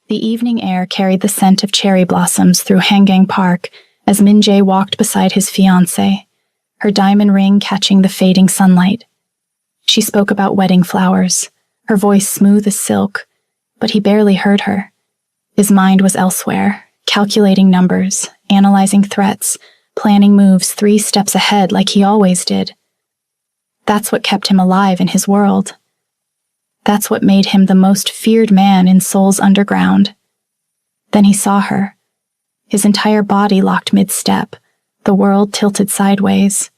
The evening air carried the scent of cherry blossoms through Hangang Park as Min-jae walked beside his fiancé, her diamond ring catching the fading sunlight. She spoke about wedding flowers, her voice smooth as silk, but he barely heard her. His mind was elsewhere, calculating numbers, analyzing threats, planning moves 3 steps ahead like he always did. That's what kept him alive in his world. That's what made him the most feared man in Seoul's underground. Then he saw her. His entire body locked mid-step, the world tilted sideways.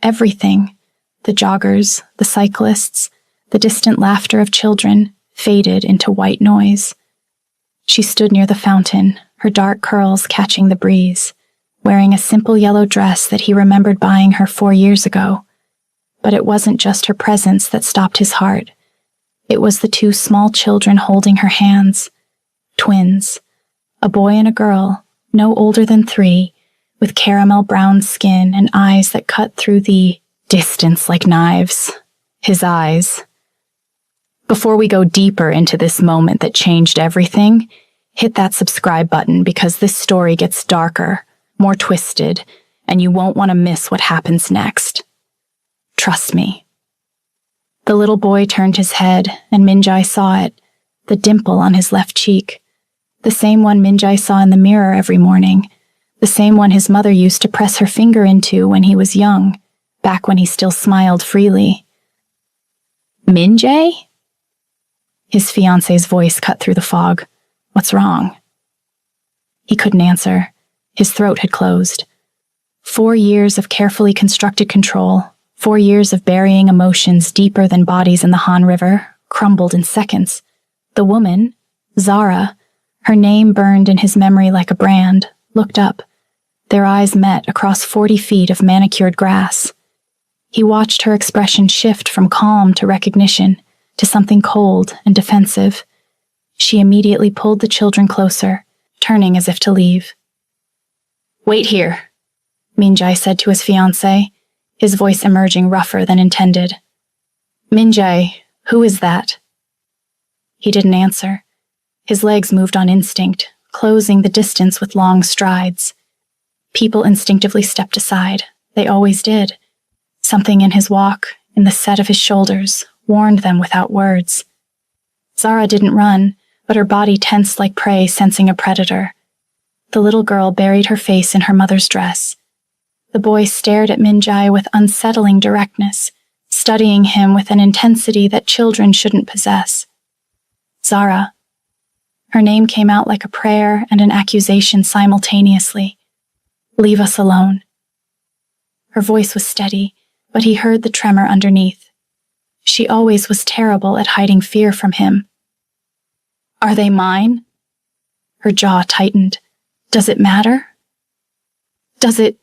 Everything, the joggers, the cyclists, the distant laughter of children, faded into white noise. She stood near the fountain, her dark curls catching the breeze, wearing a simple yellow dress that he remembered buying her 4 years ago. But it wasn't just her presence that stopped his heart. It was the 2 small children holding her hands. Twins. A boy and a girl, no older than 3, with caramel brown skin and eyes that cut through the distance like knives. His eyes. Before we go deeper into this moment that changed everything, hit that subscribe button because this story gets darker, more twisted, and you won't want to miss what happens next. Trust me. The little boy turned his head, and Min-jae saw it, the dimple on his left cheek. The same one Min-jae saw in the mirror every morning, the same one his mother used to press her finger into when he was young, back when he still smiled freely. Min-jae? His fiancé's voice cut through the fog. What's wrong? He couldn't answer. His throat had closed. 4 years of carefully constructed control, 4 years of burying emotions deeper than bodies in the Han River, crumbled in seconds. The woman, Zara, her name burned in his memory like a brand, looked up. Their eyes met across 40 feet of manicured grass. He watched her expression shift from calm to recognition, to something cold and defensive. She immediately pulled the children closer, turning as if to leave. "Wait here," Min-jae said to his fiancée, his voice emerging rougher than intended. "Min-jae, who is that?" He didn't answer. His legs moved on instinct, closing the distance with long strides. People instinctively stepped aside. They always did. Something in his walk, in the set of his shoulders, warned them without words. Zara didn't run, but her body tensed like prey sensing a predator. The little girl buried her face in her mother's dress. The boy stared at Min-jae with unsettling directness, studying him with an intensity that children shouldn't possess. Zara. Her name came out like a prayer and an accusation simultaneously. "Leave us alone." Her voice was steady, but he heard the tremor underneath. She always was terrible at hiding fear from him. "Are they mine?" Her jaw tightened. "Does it matter? Does it—"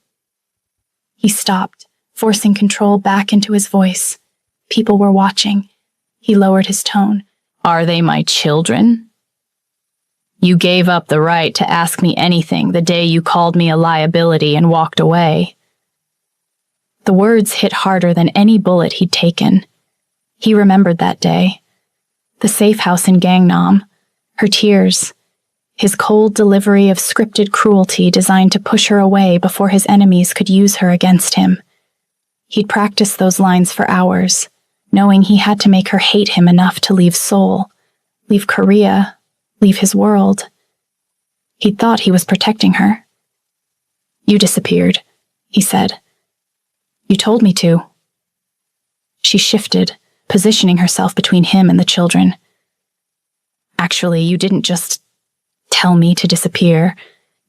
He stopped, forcing control back into his voice. People were watching. He lowered his tone. "Are they my children? You gave up the right to ask me anything the day you called me a liability and walked away." The words hit harder than any bullet he'd taken. He remembered that day. The safe house in Gangnam, her tears, his cold delivery of scripted cruelty designed to push her away before his enemies could use her against him. He'd practiced those lines for hours, knowing he had to make her hate him enough to leave Seoul, leave Korea, leave his world. He'd thought he was protecting her. "You disappeared," he said. "You told me to." She shifted, positioning herself between him and the children. "Actually, you didn't just tell me to disappear.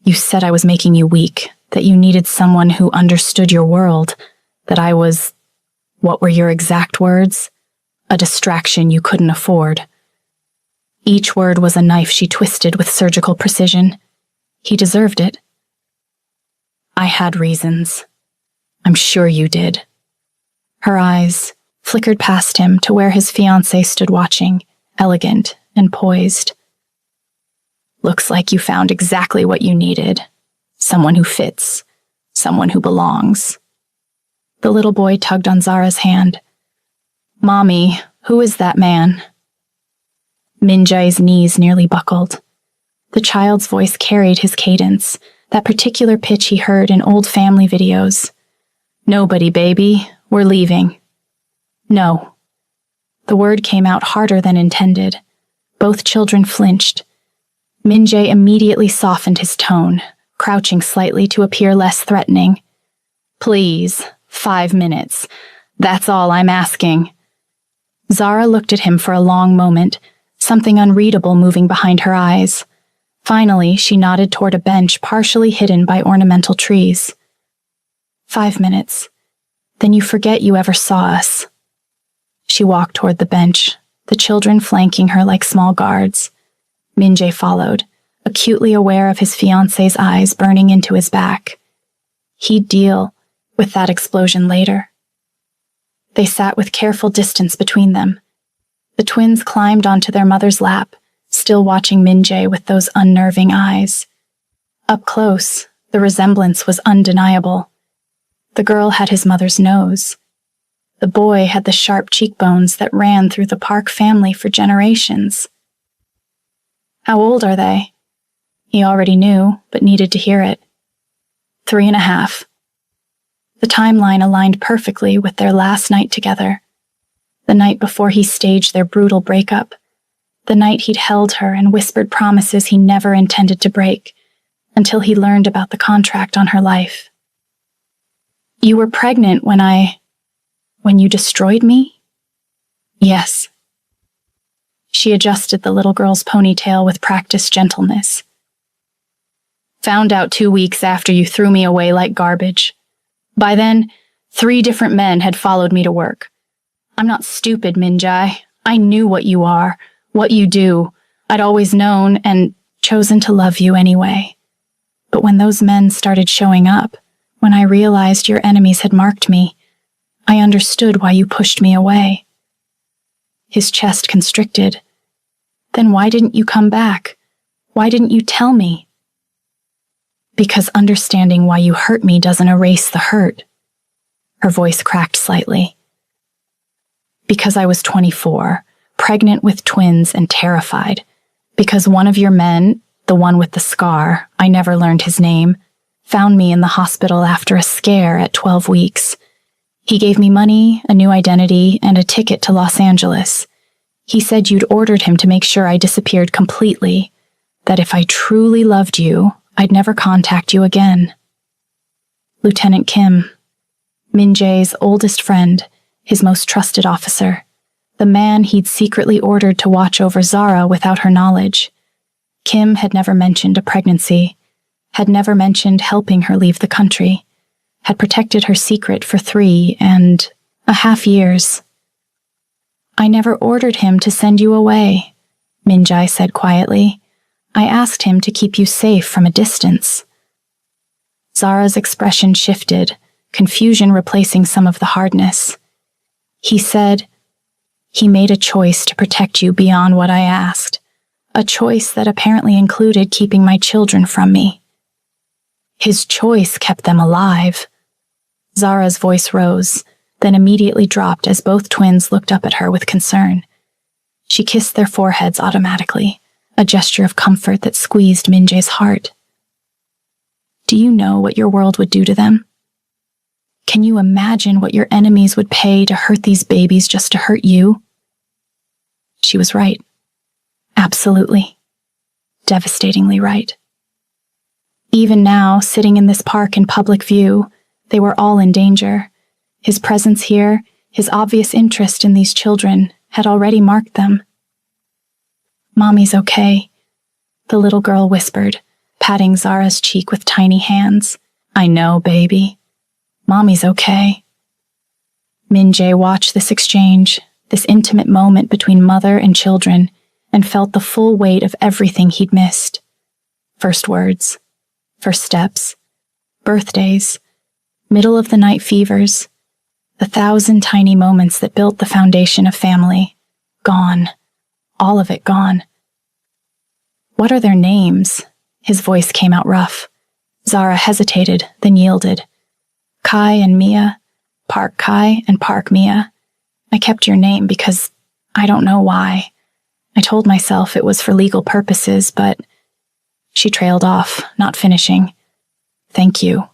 You said I was making you weak, that you needed someone who understood your world, that I was, what were your exact words? A distraction you couldn't afford." Each word was a knife she twisted with surgical precision. He deserved it. "I had reasons. I'm sure you did." Her eyes flickered past him to where his fiancé stood watching, elegant and poised. "Looks like you found exactly what you needed. Someone who fits. Someone who belongs." The little boy tugged on Zara's hand. "Mommy, who is that man?" Min-jae's knees nearly buckled. The child's voice carried his cadence, that particular pitch he heard in old family videos. "Nobody, baby. We're leaving." "No." The word came out harder than intended. Both children flinched. Min-jae immediately softened his tone, crouching slightly to appear less threatening. "Please, 5 minutes. That's all I'm asking." Zara looked at him for a long moment, something unreadable moving behind her eyes. Finally, she nodded toward a bench partially hidden by ornamental trees. 5 minutes. Then you forget you ever saw us." She walked toward the bench, the children flanking her like small guards. Min-jae followed, acutely aware of his fiancée's eyes burning into his back. He'd deal with that explosion later. They sat with careful distance between them. The twins climbed onto their mother's lap, still watching Min-jae with those unnerving eyes. Up close, the resemblance was undeniable. The girl had his mother's nose. The boy had the sharp cheekbones that ran through the Park family for generations. "How old are they?" He already knew, but needed to hear it. 3.5. The timeline aligned perfectly with their last night together. The night before he staged their brutal breakup. The night he'd held her and whispered promises he never intended to break, until he learned about the contract on her life. "You were pregnant when you destroyed me?" "Yes." She adjusted the little girl's ponytail with practiced gentleness. "Found out 2 weeks after you threw me away like garbage. By then, 3 different men had followed me to work. I'm not stupid, Min-jae. I knew what you are, what you do. I'd always known and chosen to love you anyway. But when those men started showing up, when I realized your enemies had marked me, I understood why you pushed me away." His chest constricted. "Then why didn't you come back? Why didn't you tell me?" "Because understanding why you hurt me doesn't erase the hurt." Her voice cracked slightly. "Because I was 24, pregnant with twins and terrified. Because one of your men, the one with the scar, I never learned his name, found me in the hospital after a scare at 12 weeks. He gave me money, a new identity, and a ticket to Los Angeles. He said you'd ordered him to make sure I disappeared completely, that if I truly loved you, I'd never contact you again." Lieutenant Kim, Min-jae's oldest friend, his most trusted officer, the man he'd secretly ordered to watch over Zara without her knowledge. Kim had never mentioned a pregnancy, had never mentioned helping her leave the country, had protected her secret for 3.5 years. "I never ordered him to send you away," Min-jae said quietly. "I asked him to keep you safe from a distance." Zara's expression shifted, confusion replacing some of the hardness. "He said, he made a choice to protect you beyond what I asked, a choice that apparently included keeping my children from me. His choice kept them alive." Zara's voice rose, then immediately dropped as both twins looked up at her with concern. She kissed their foreheads automatically, a gesture of comfort that squeezed Min-jae's heart. "Do you know what your world would do to them? Can you imagine what your enemies would pay to hurt these babies just to hurt you?" She was right. Absolutely. Devastatingly right. Even now, sitting in this park in public view, they were all in danger. His presence here, his obvious interest in these children, had already marked them. "Mommy's okay," the little girl whispered, patting Zara's cheek with tiny hands. "I know, baby. Mommy's okay." Min-jae watched this exchange, this intimate moment between mother and children, and felt the full weight of everything he'd missed. First words, first steps, birthdays, middle-of-the-night fevers, the 1,000 tiny moments that built the foundation of family. Gone. All of it gone. "What are their names?" His voice came out rough. Zara hesitated, then yielded. "Kai and Mia. Park Kai and Park Mia. I kept your name because I don't know why. I told myself it was for legal purposes, but She trailed off, not finishing. Thank you.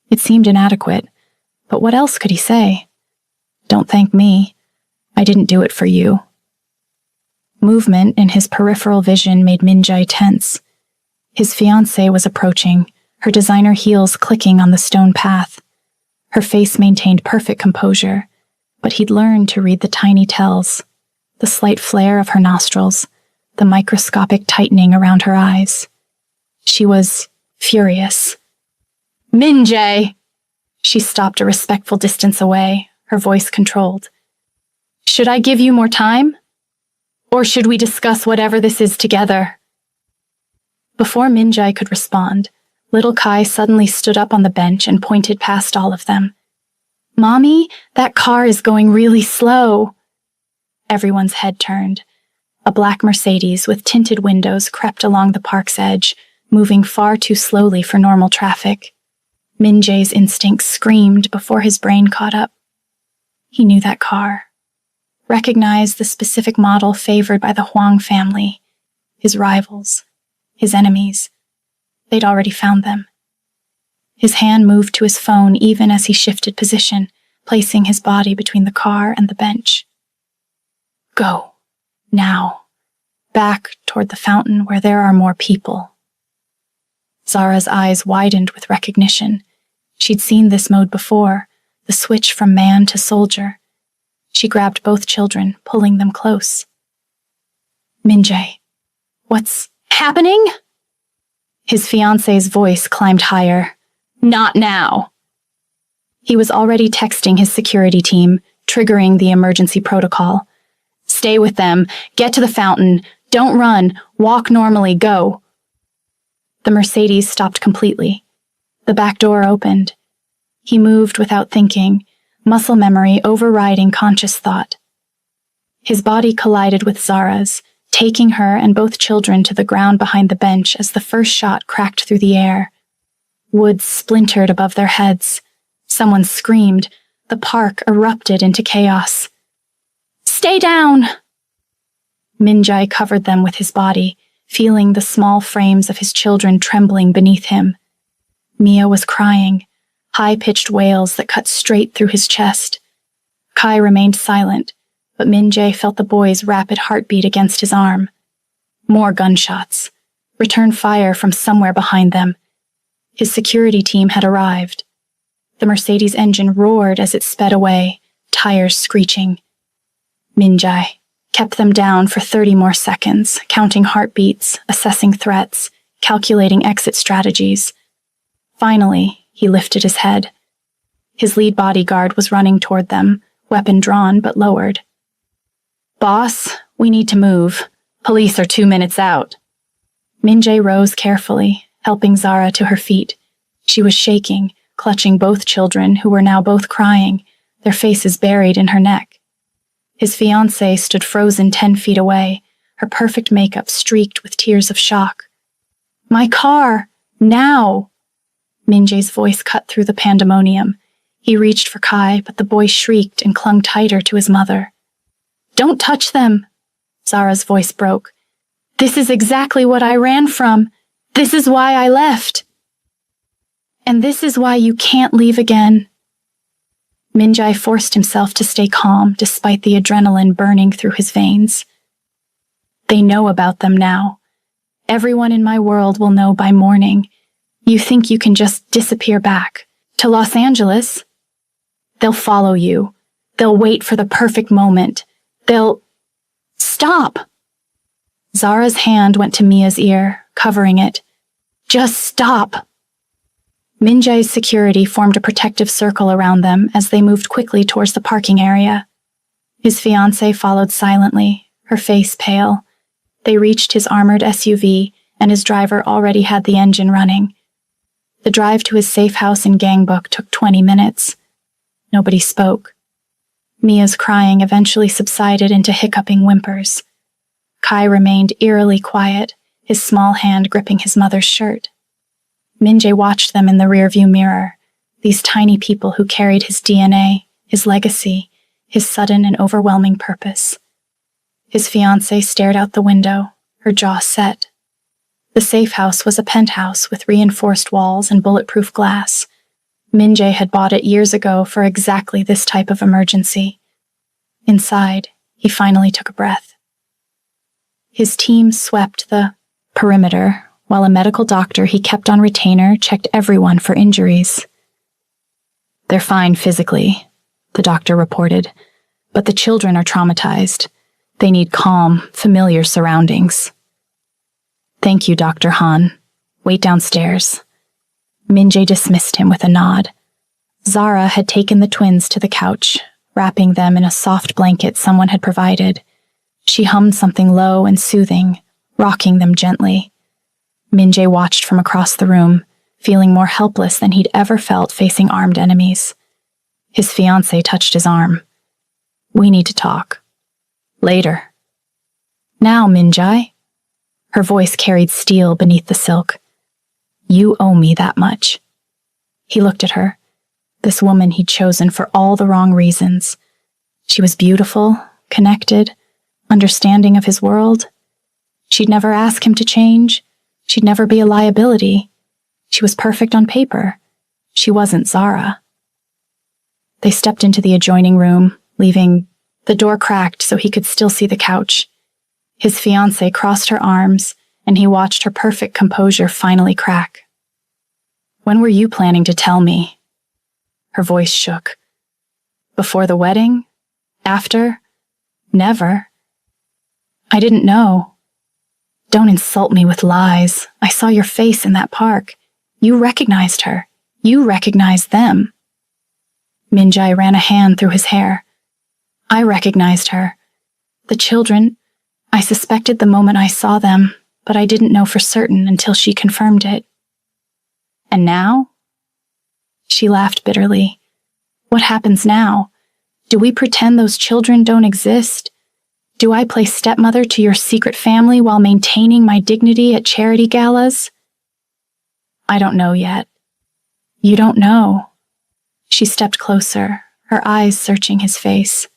It seemed inadequate, but what else could he say? Don't thank me. I didn't do it for you. Movement in his peripheral vision made Min-jae tense. His fiancée was approaching, her designer heels clicking on the stone path. Her face maintained perfect composure, but he'd learned to read the tiny tells, the slight flare of her nostrils, the microscopic tightening around her eyes. She was furious. Min-jae! She stopped a respectful distance away, her voice controlled. Should I give you more time? Or should we discuss whatever this is together? Before Min-jae could respond, little Kai suddenly stood up on the bench and pointed past all of them. Mommy, that car is going really slow. Everyone's head turned. A black Mercedes with tinted windows crept along the park's edge, moving far too slowly for normal traffic. Min-jae's instincts screamed before his brain caught up. He knew that car. Recognized the specific model favored by the Huang family, his rivals, his enemies. They'd already found them. His hand moved to his phone even as he shifted position, placing his body between the car and the bench. Go. Now. Back toward the fountain where there are more people. Zara's eyes widened with recognition. She'd seen this mode before, the switch from man to soldier. She grabbed both children, pulling them close. Min-jae, what's happening? His fiancée's voice climbed higher. Not now. He was already texting his security team, triggering the emergency protocol. Stay with them. Get to the fountain. Don't run. Walk normally. Go. The Mercedes stopped completely. The back door opened. He moved without thinking, muscle memory overriding conscious thought. His body collided with Zara's, taking her and both children to the ground behind the bench as the first shot cracked through the air. Wood splintered above their heads. Someone screamed. The park erupted into chaos. Stay down! Min-jae covered them with his body, feeling the small frames of his children trembling beneath him. Mia was crying, high-pitched wails that cut straight through his chest. Kai remained silent, but Min-jae felt the boy's rapid heartbeat against his arm. More gunshots. Return fire from somewhere behind them. His security team had arrived. The Mercedes engine roared as it sped away, tires screeching. Min-jae kept them down for 30 more seconds, counting heartbeats, assessing threats, calculating exit strategies. Finally, he lifted his head. His lead bodyguard was running toward them, weapon drawn but lowered. Boss, we need to move. Police are 2 minutes out. Min-jae rose carefully, helping Zara to her feet. She was shaking, clutching both children, who were now both crying, their faces buried in her neck. His fiancée stood frozen 10 feet away, her perfect makeup streaked with tears of shock. My car! Now! Min-jae's voice cut through the pandemonium. He reached for Kai, but the boy shrieked and clung tighter to his mother. Don't touch them! Zara's voice broke. This is exactly what I ran from. This is why I left. And this is why you can't leave again. Min-jae forced himself to stay calm despite the adrenaline burning through his veins. They know about them now. Everyone in my world will know by morning. You think you can just disappear back to Los Angeles? They'll follow you. They'll wait for the perfect moment. They'll... Stop! Zara's hand went to Mia's ear, covering it. Just stop! Min-jae's security formed a protective circle around them as they moved quickly towards the parking area. His fiancée followed silently, her face pale. They reached his armored SUV, and his driver already had the engine running. The drive to his safe house in Gangbuk took 20 minutes. Nobody spoke. Mia's crying eventually subsided into hiccuping whimpers. Kai remained eerily quiet, his small hand gripping his mother's shirt. Min-jae watched them in the rearview mirror, these tiny people who carried his DNA, his legacy, his sudden and overwhelming purpose. His fiancée stared out the window, her jaw set. The safe house was a penthouse with reinforced walls and bulletproof glass. Min-jae had bought it years ago for exactly this type of emergency. Inside, he finally took a breath. His team swept the perimeter, while a medical doctor he kept on retainer checked everyone for injuries. "They're fine physically," the doctor reported, "but the children are traumatized. They need calm, familiar surroundings." "Thank you, Dr. Han. Wait downstairs." Min-jae dismissed him with a nod. Zara had taken the twins to the couch, wrapping them in a soft blanket someone had provided. She hummed something low and soothing, rocking them gently. Min-jae watched from across the room, feeling more helpless than he'd ever felt facing armed enemies. His fiancée touched his arm. "We need to talk. Later." "Now, Min-jae." Her voice carried steel beneath the silk. "You owe me that much." He looked at her, this woman he'd chosen for all the wrong reasons. She was beautiful, connected, understanding of his world. She'd never ask him to change. She'd never be a liability. She was perfect on paper. She wasn't Zara. They stepped into the adjoining room, leaving the door cracked so he could still see the couch. His fiancée crossed her arms, and he watched her perfect composure finally crack. "When were you planning to tell me?" Her voice shook. "Before the wedding? After? Never. I didn't know." "Don't insult me with lies. I saw your face in that park. You recognized her. You recognized them." Min-jae ran a hand through his hair. "I recognized her. The children, I suspected the moment I saw them, but I didn't know for certain until she confirmed it." "And now?" She laughed bitterly. "What happens now? Do we pretend those children don't exist? Do I play stepmother to your secret family while maintaining my dignity at charity galas?" "I don't know yet." "You don't know." She stepped closer, her eyes searching his face.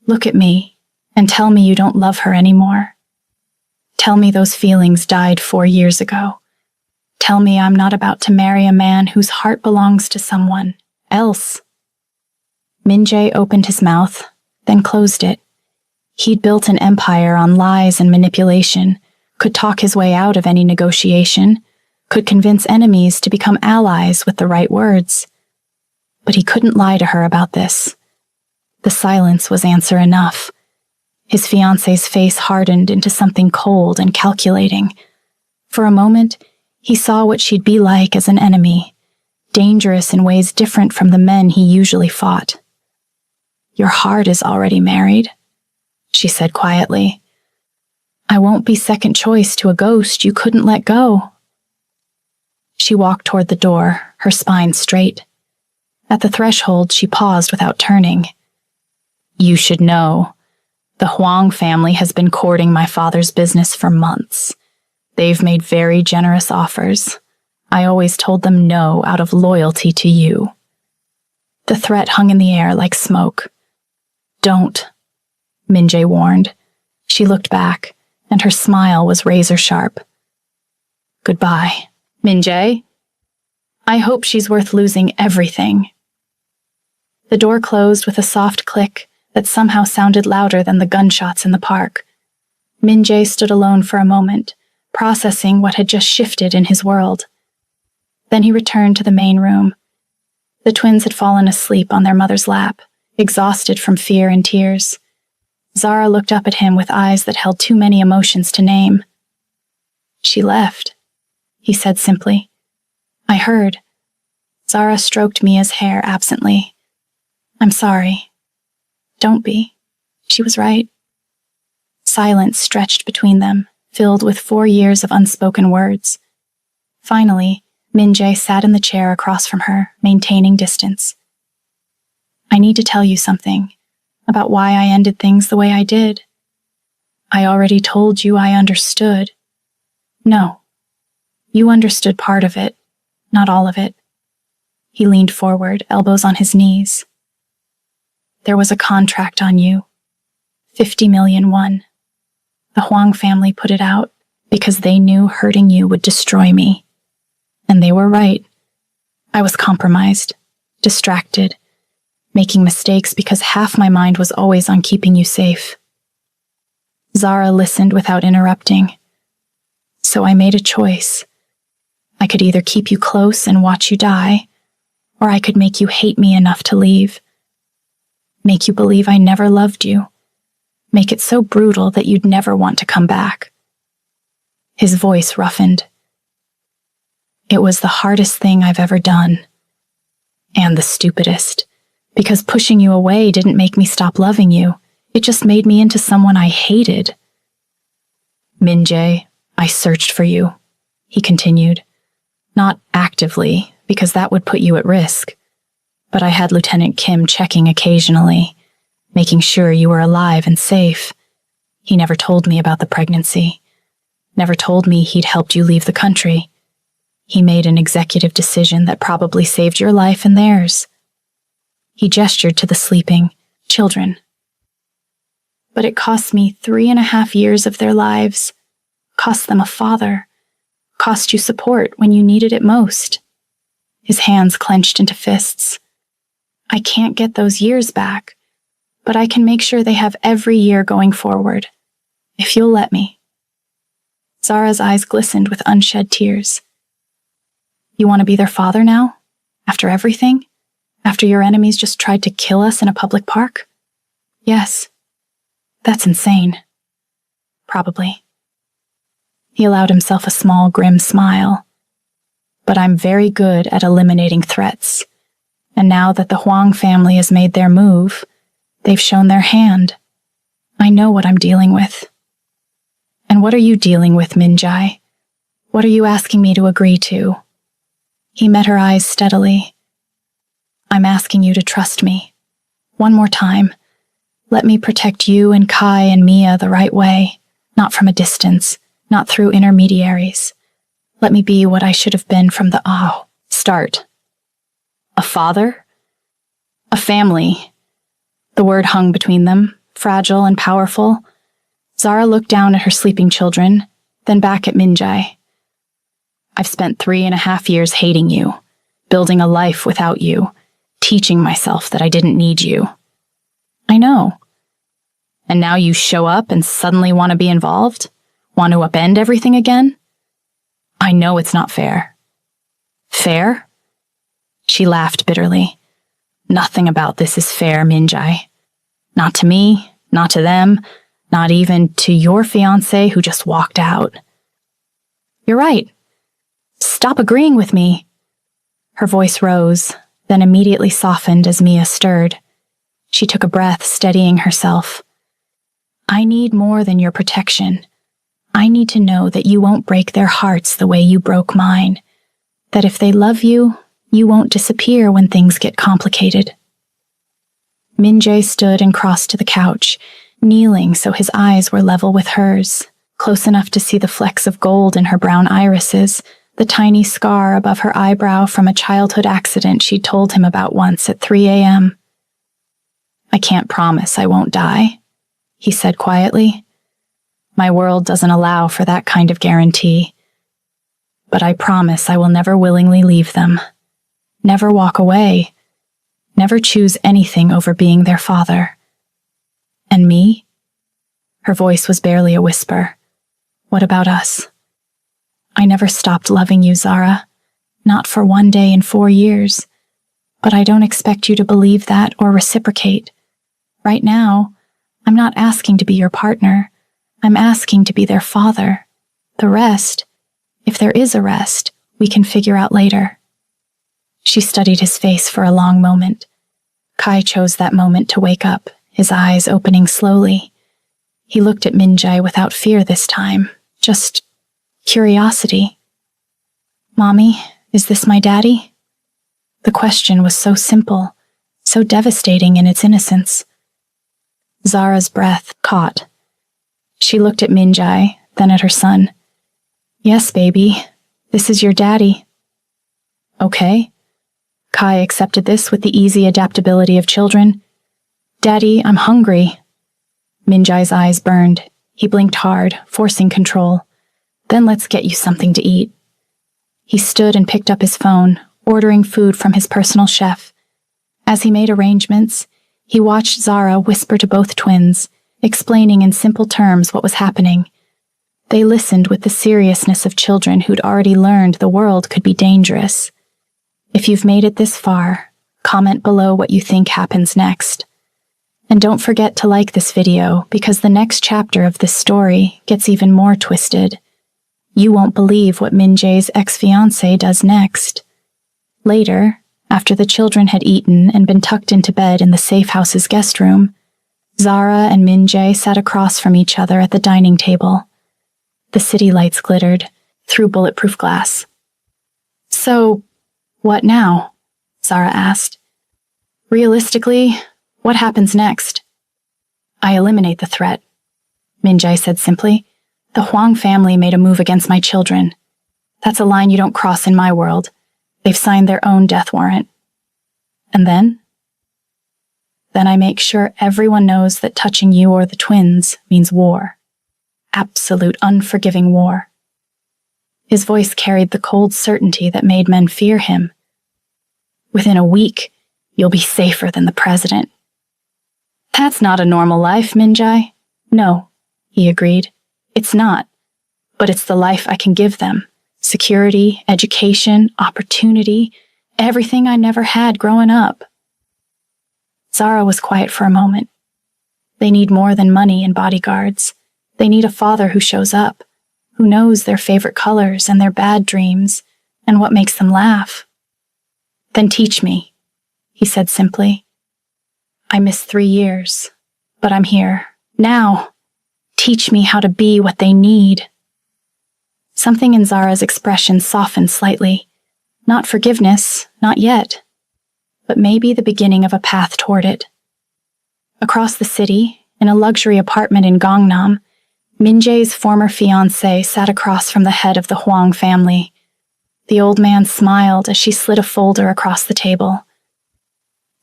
"Look at me and tell me you don't love her anymore. Tell me those feelings died 4 years ago. Tell me I'm not about to marry a man whose heart belongs to someone else." Min-jae opened his mouth, then closed it. He'd built an empire on lies and manipulation, could talk his way out of any negotiation, could convince enemies to become allies with the right words. But he couldn't lie to her about this. The silence was answer enough. His fiancée's face hardened into something cold and calculating. For a moment, he saw what she'd be like as an enemy, dangerous in ways different from the men he usually fought. "Your heart is already married," she said quietly. "I won't be second choice to a ghost you couldn't let go." She walked toward the door, her spine straight. At the threshold, she paused without turning. "You should know. The Huang family has been courting my father's business for months. They've made very generous offers. I always told them no out of loyalty to you." The threat hung in the air like smoke. "Don't," Min-jae warned. She looked back, and her smile was razor sharp. "Goodbye, Min-jae. I hope she's worth losing everything." The door closed with a soft click that somehow sounded louder than the gunshots in the park. Min-jae stood alone for a moment, processing what had just shifted in his world. Then he returned to the main room. The twins had fallen asleep on their mother's lap, exhausted from fear and tears. Zara looked up at him with eyes that held too many emotions to name. "She left," he said simply. "I heard." Zara stroked Mia's hair absently. "I'm sorry." "Don't be. She was right." Silence stretched between them, filled with 4 years of unspoken words. Finally, Min-jae sat in the chair across from her, maintaining distance. "I need to tell you something about why I ended things the way I did. I already told you I understood." "No. You understood part of it, not all of it." He leaned forward, elbows on his knees. "There was a contract on you. 50 million won. The Huang family put it out, because they knew hurting you would destroy me. And they were right. I was compromised, distracted, making mistakes because half my mind was always on keeping you safe. Zara listened without interrupting. So I made a choice. I could either keep you close and watch you die, or I could make you hate me enough to leave. Make you believe I never loved you. Make it so brutal that you'd never want to come back. His voice roughened. It was the hardest thing I've ever done. And the stupidest. Because pushing you away didn't make me stop loving you. It just made me into someone I hated. Min-jae, I searched for you, he continued. Not actively, because that would put you at risk. But I had Lieutenant Kim checking occasionally, making sure you were alive and safe. He never told me about the pregnancy. Never told me he'd helped you leave the country. He made an executive decision that probably saved your life and theirs. He gestured to the sleeping children. But it cost me 3.5 years of their lives. Cost them a father. Cost you support when you needed it most. His hands clenched into fists. I can't get those years back, but I can make sure they have every year going forward, if you'll let me. Zara's eyes glistened with unshed tears. You want to be their father now? After everything? After your enemies just tried to kill us in a public park? Yes. That's insane. Probably. He allowed himself a small, grim smile. But I'm very good at eliminating threats. And now that the Huang family has made their move, they've shown their hand. I know what I'm dealing with. And what are you dealing with, Min-jae? What are you asking me to agree to? He met her eyes steadily. I'm asking you to trust me. One more time. Let me protect you and Kai and Mia the right way, not from a distance, not through intermediaries. Let me be what I should have been from the start. A father? A family. The word hung between them, fragile and powerful. Zara looked down at her sleeping children, then back at Min-jae. I've spent 3.5 years hating you, building a life without you, teaching myself that I didn't need you. I know. And now you show up and suddenly want to be involved? Want to upend everything again? I know it's not fair. Fair? She laughed bitterly. Nothing about this is fair, Min-jae. Not to me, not to them, not even to your fiancé who just walked out. You're right. Stop agreeing with me. Her voice rose, then immediately softened as Mia stirred. She took a breath, steadying herself. I need more than your protection. I need to know that you won't break their hearts the way you broke mine. That if they love you, you won't disappear when things get complicated. Min-jae stood and crossed to the couch, kneeling so his eyes were level with hers, close enough to see the flecks of gold in her brown irises, the tiny scar above her eyebrow from a childhood accident she'd told him about once at 3 a.m. I can't promise I won't die, he said quietly. My world doesn't allow for that kind of guarantee. But I promise I will never willingly leave them. Never walk away. Never choose anything over being their father. And me? Her voice was barely a whisper. What about us? I never stopped loving you, Zara. Not for one day in 4 years. But I don't expect you to believe that or reciprocate. Right now, I'm not asking to be your partner. I'm asking to be their father. The rest, if there is a rest, we can figure out later. She studied his face for a long moment. Kai chose that moment to wake up, his eyes opening slowly. He looked at Min-jae without fear this time, just curiosity. Mommy, is this my daddy? The question was so simple, so devastating in its innocence. Zara's breath caught. She looked at Min-jae, then at her son. Yes, baby, this is your daddy. Okay. Kai accepted this with the easy adaptability of children. Daddy, I'm hungry. Min-jae's eyes burned. He blinked hard, forcing control. Then let's get you something to eat." He stood and picked up his phone, ordering food from his personal chef. As he made arrangements, he watched Zara whisper to both twins, explaining in simple terms what was happening. They listened with the seriousness of children who'd already learned the world could be dangerous. If you've made it this far, comment below what you think happens next. And don't forget to like this video because the next chapter of this story gets even more twisted. You won't believe what Min-jae's ex-fiancé does next. Later, after the children had eaten and been tucked into bed in the safe house's guest room, Zara and Min-jae sat across from each other at the dining table. The city lights glittered through bulletproof glass. "So, what now?" Zara asked. "Realistically, what happens next?" "I eliminate the threat," Min-jae said simply. "The Huang family made a move against my children. That's a line you don't cross in my world. They've signed their own death warrant. And then? Then I make sure everyone knows that touching you or the twins means war. Absolute unforgiving war." His voice carried the cold certainty that made men fear him. "Within a week, you'll be safer than the president." "That's not a normal life, Min-jae." "No," he agreed. "It's not. But it's the life I can give them. Security, education, opportunity, everything I never had growing up." Zara was quiet for a moment. They need more than money and bodyguards. They need a father who shows up, who knows their favorite colors and their bad dreams, and what makes them laugh. "Then teach me," he said simply. "I missed 3 years, but I'm here. Now, teach me how to be what they need." Something in Zara's expression softened slightly. Not forgiveness, not yet, but maybe the beginning of a path toward it. Across the city, in a luxury apartment in Gangnam, Min-jae's former fiancé sat across from the head of the Huang family. The old man smiled as she slid a folder across the table.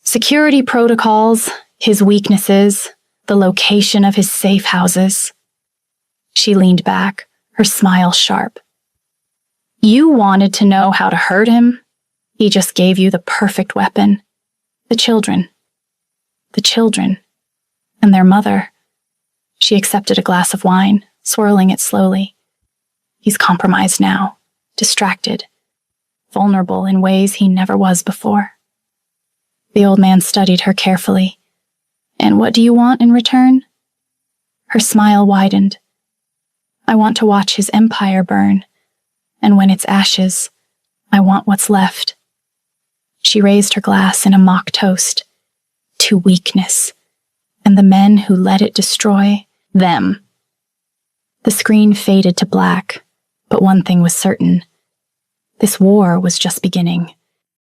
Security protocols, his weaknesses, the location of his safe houses. She leaned back, her smile sharp. "You wanted to know how to hurt him? He just gave you the perfect weapon. The children. The children. And their mother." She accepted a glass of wine, swirling it slowly. "He's compromised now, distracted, vulnerable in ways he never was before." The old man studied her carefully. "And what do you want in return?" Her smile widened. "I want to watch his empire burn, and when it's ashes, I want what's left." She raised her glass in a mock toast. To weakness, and the men who let it destroy them. The screen faded to black, but one thing was certain. This war was just beginning.